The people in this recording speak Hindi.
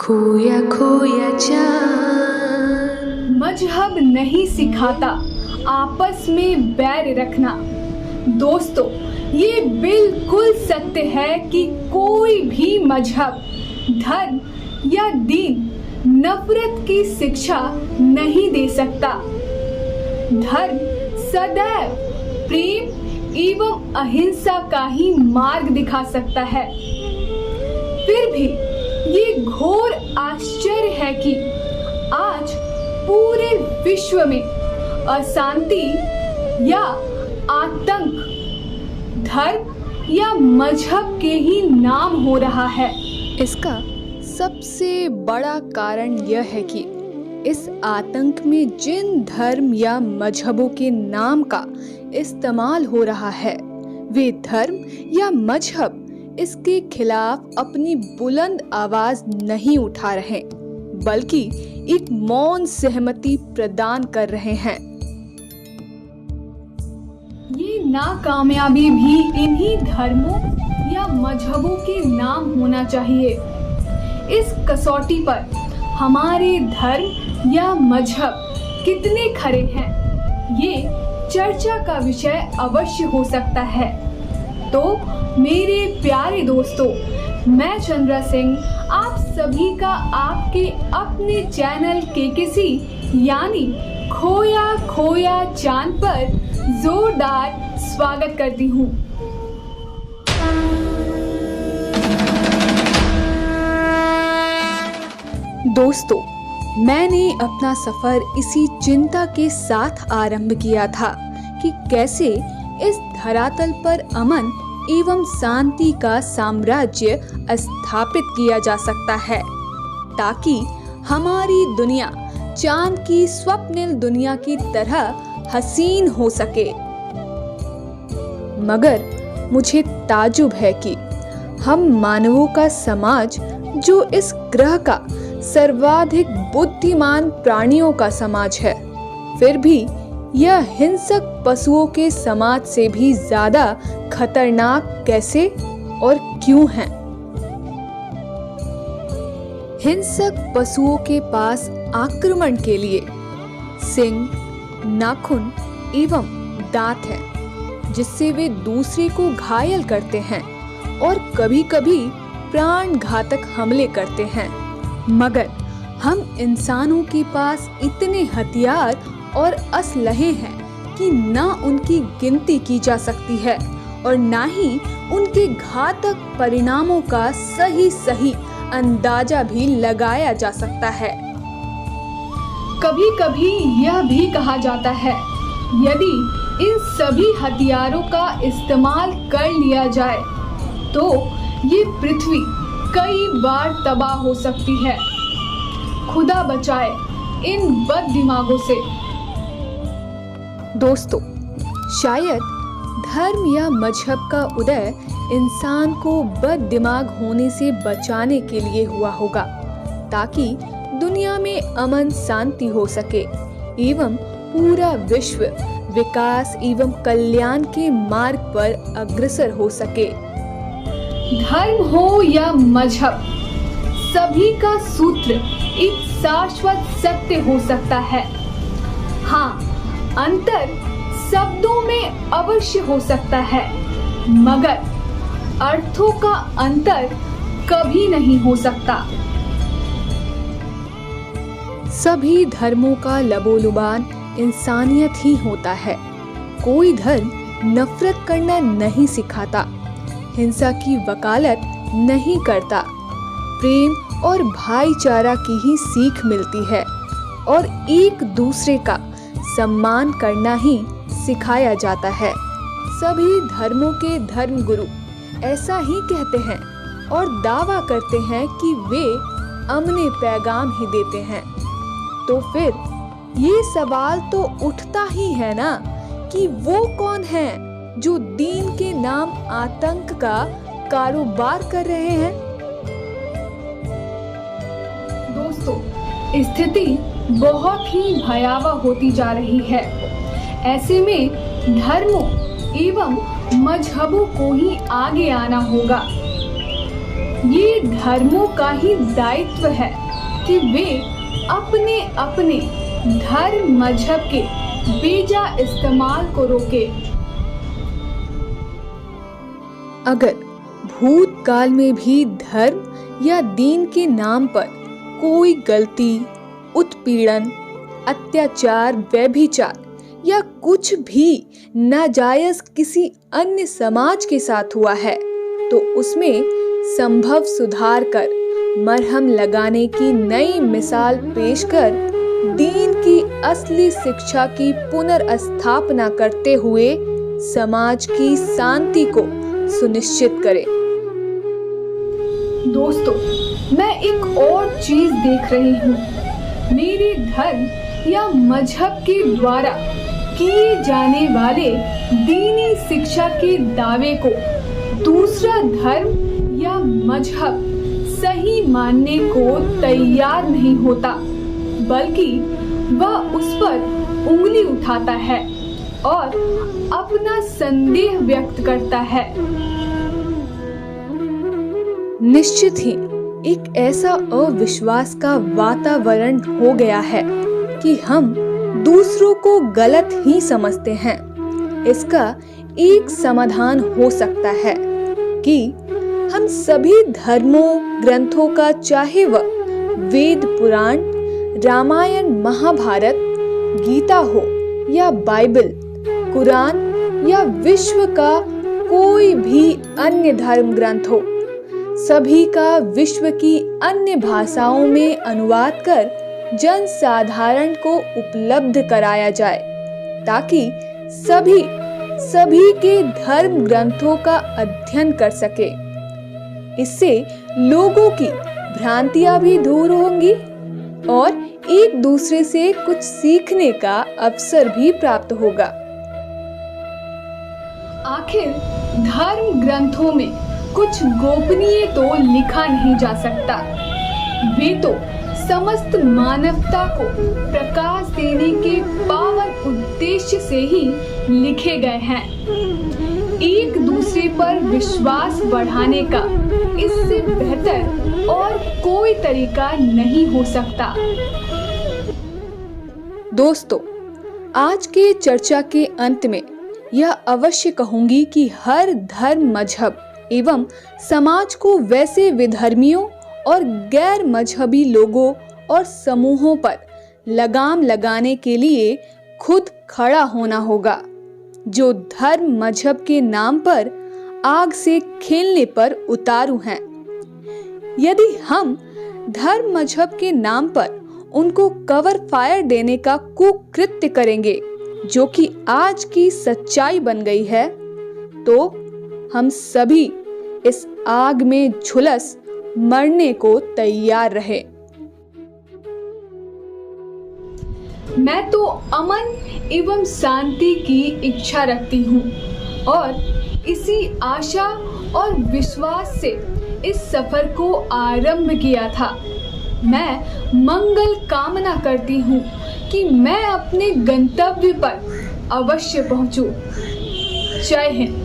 खोया खोया चांद। मजहब नहीं सिखाता आपस में बैर रखना। दोस्तों, ये बिल्कुल सत्य है कि कोई भी मजहब, धर्म या दीन नफरत की शिक्षा नहीं दे सकता। धर्म सदैव प्रेम एवं अहिंसा का ही मार्ग दिखा सकता है। फिर भी ये घोर आश्चर्य है कि आज पूरे विश्व में अशांति या आतंक धर्म या मजहब के ही नाम हो रहा है। इसका सबसे बड़ा कारण यह है कि इस आतंक में जिन धर्म या मजहबों के नाम का इस्तेमाल हो रहा है, वे धर्म या मजहब इसके खिलाफ अपनी बुलंद आवाज नहीं उठा रहे, बल्कि एक मौन सहमति प्रदान कर रहे हैं। ये नाकामयाबी भी इन्हीं धर्मों या मजहबों के नाम होना चाहिए। इस कसौटी पर हमारे धर्म या मजहब कितने खरे हैं, ये चर्चा का विषय अवश्य हो सकता है। तो मेरे प्यारे दोस्तों, मैं चंद्रा सिंह आप सभी का आपके अपने चैनल केकेसी यानी खोया खोया चांद पर जोरदार स्वागत करती हूँ। दोस्तों, मैंने अपना सफर इसी चिंता के साथ आरंभ किया था कि कैसे इस धरातल पर अमन एवं शांति का साम्राज्य स्थापित किया जा सकता है, ताकि हमारी दुनिया चांद की स्वप्निल दुनिया की तरह हसीन हो सके। मगर मुझे ताजुब है कि हम मानवों का समाज, जो इस ग्रह का सर्वाधिक बुद्धिमान प्राणियों का समाज है, फिर भी यह हिंसक पशुओं के समाज से भी ज्यादा खतरनाक कैसे और क्यों है? हिंसक पशुओं के पास आक्रमण के लिए सिंग, नाखून एवं दांत है, जिससे वे दूसरे को घायल करते हैं और कभी-कभी प्राण घातक हमले करते हैं। मगर हम इंसानों के पास इतने हथियार और असलहे हैं कि ना उनकी गिनती की जा सकती है और ना ही उनके घातक परिणामों का सही अंदाजा भी लगाया जा सकता है। कभी-कभी यह भी कहा जाता है, यदि इन सभी हथियारों का इस्तेमाल कर लिया जाए तो ये पृथ्वी कई बार तबाह हो सकती है। खुदा बचाए इन बद दिमागों से। दोस्तों, शायद धर्म या मजहब का उदय इंसान को बद दिमाग होने से बचाने के लिए हुआ होगा, ताकि दुनिया में अमन शांति हो सके एवं पूरा विश्व विकास एवं कल्याण के मार्ग पर अग्रसर हो सके। धर्म हो या मजहब, सभी का सूत्र एक शाश्वत सत्य हो सकता है। हाँ, अंतर शब्दों में अवश्य हो सकता है, मगर अर्थों का अंतर कभी नहीं हो सकता। सभी धर्मों का लबोलुबान इंसानियत ही होता है। कोई धर्म नफरत करना नहीं सिखाता, हिंसा की वकालत नहीं करता, प्रेम और भाईचारा की ही सीख मिलती है और एक दूसरे का सम्मान करना ही सिखाया जाता है। सभी धर्मों के धर्मगुरु ऐसा ही कहते हैं और दावा करते हैं कि वे अमने पैगाम ही देते हैं। तो फिर ये सवाल तो उठता ही है ना कि वो कौन है जो दीन के नाम आतंक का कारोबार कर रहे हैं? दोस्तों, स्थिति बहुत ही भयावह होती जा रही है। ऐसे में धर्मों एवं मजहबों को ही आगे आना होगा। ये धर्मों का ही दायित्व है कि वे अपने अपने धर्म मजहब के बेजा इस्तेमाल को रोके। अगर भूतकाल में भी धर्म या दीन के नाम पर कोई गलती, उत्पीड़न, अत्याचार, व्यभिचार या कुछ भी नाजायज किसी अन्य समाज के साथ हुआ है तो उसमें संभव सुधार कर, मरहम लगाने की नई मिसाल पेश कर दीन की असली शिक्षा की पुनर्स्थापना करते हुए समाज की शांति को सुनिश्चित करें। दोस्तों, मैं एक और चीज देख रही हूँ। मेरे धर्म या मजहब के द्वारा किए जाने वाले दीनी शिक्षा के दावे को दूसरा धर्म या मजहब सही मानने को तैयार नहीं होता, बल्कि वह उस पर उंगली उठाता है और अपना संदेह व्यक्त करता है। निश्चित ही एक ऐसा अविश्वास का वातावरण हो गया है कि हम दूसरों को गलत ही समझते हैं। इसका एक समाधान हो सकता है कि हम सभी धर्मों ग्रंथों का, चाहे वह वेद पुराण, रामायण महाभारत, गीता हो या बाइबल, कुरान या विश्व का कोई भी अन्य धर्म ग्रंथ हो, सभी का विश्व की अन्य भाषाओं में अनुवाद कर जन साधारण को उपलब्ध कराया जाए ताकि सभी के धर्म ग्रंथों का अध्ययन कर सके। इससे लोगों की भ्रांतियां भी दूर होंगी और एक दूसरे से कुछ सीखने का अवसर भी प्राप्त होगा। आखिर धर्म ग्रंथों में कुछ गोपनीय तो लिखा नहीं जा सकता। वे तो समस्त मानवता को प्रकाश देने के पावन उद्देश्य से ही लिखे गए हैं। एक दूसरे पर विश्वास बढ़ाने का इससे बेहतर और कोई तरीका नहीं हो सकता। दोस्तों, आज के चर्चा के अंत में यह अवश्य कहूंगी कि हर धर्म, मजहब एवं समाज को वैसे विधर्मियों और गैर मजहबी लोगों और समूहों पर लगाम लगाने के लिए खुद खड़ा होना होगा, जो धर्म मजहब के नाम पर आग से खेलने पर उतारू हैं। यदि हम धर्म मजहब के नाम पर उनको कवर फायर देने का कुकृत्य करेंगे, जो कि आज की सच्चाई बन गई है, तो हम सभी इस आग में झुलस मरने को तैयार रहे। मैं तो अमन एवं शांति की इच्छा रखती हूँ और इसी आशा और विश्वास से इस सफर को आरंभ किया था। मैं मंगल कामना करती हूँ कि मैं अपने गंतव्य पर अवश्य पहुँचूं। जय हिंद।